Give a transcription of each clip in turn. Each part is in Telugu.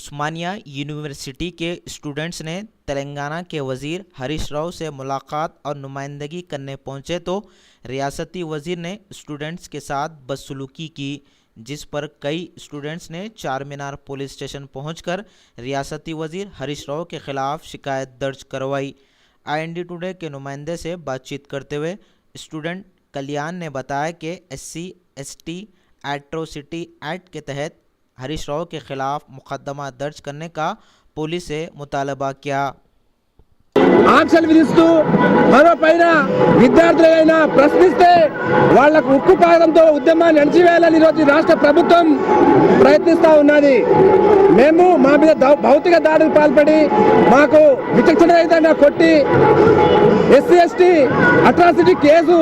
उस्मानिया यूनिवर्सिटी के स्टूडेंट्स ने तेलंगाना के वज़ीर हरीश राव से मुलाकात और नुमाइंदगी करने पहुंचे तो रियासती वज़ीर ने स्टूडेंट्स के साथ बदसलूकी की, जिस पर कई स्टूडेंट्स ने चार मीनार पुलिस स्टेशन पहुंचकर रियासती वज़ीर हरीश राव के खिलाफ शिकायत दर्ज करवाई। IND टुडे के नुमाइंदे से बातचीत करते हुए स्टूडेंट कल्याण ने बताया कि SC/ST एट्रोसिटी एक्ट के तहत हरीश राव के खिलाफ मुकदमा दर्ज करने का पुलिस से मुतालबा किया। ఆంక్షలు విధిస్తూ మరోపైన విద్యార్థులైనా ప్రశ్నిస్తే వాళ్లకు ఉక్కుపాదంతో ఉద్యమాన్ని అణచివేయాలని ఈరోజు రాష్ట్ర ప్రభుత్వం ప్రయత్నిస్తూ ఉన్నది। మేము మా మీద భౌతిక దాడికి పాల్పడి మాకు విచక్షణరహితంగా కొట్టి SC/ST అట్రాసిటీ కేసు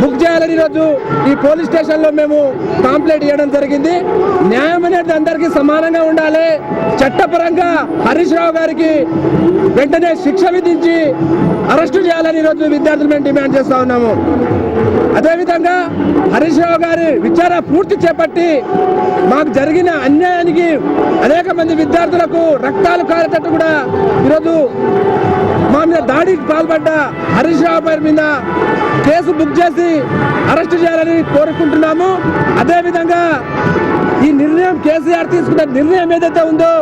బుక్ చేయాలని ఈరోజు ఈ పోలీస్ స్టేషన్లో మేము కంప్లైంట్ చేయడం జరిగింది। న్యాయం అనేది అందరికీ సమానంగా ఉండాలి। చట్టపరంగా హరీష్ రావు గారికి వెంటనే శిక్ష విధించి అరెస్టు చేయాలని ఈరోజు విద్యార్థులు మేము డిమాండ్ చేస్తా ఉన్నాము। అదేవిధంగా హరీష్ రావు గారి విచారణ పూర్తి చేపట్టి మాకు జరిగిన అన్యాయానికి అనేక మంది విద్యార్థులకు రక్తాలు కారేటట్టు కూడా ఈరోజు మా మీద దాడికి పాల్పడ్డ హరీష్ రావు గారి మీద కేసు బుక్ చేసి అరెస్టు చేయాలని కోరుకుంటున్నాము। అదేవిధంగా ఈ నిర్ణయం కేసీఆర్ తీసుకున్న నిర్ణయం ఏదైతే ఉందో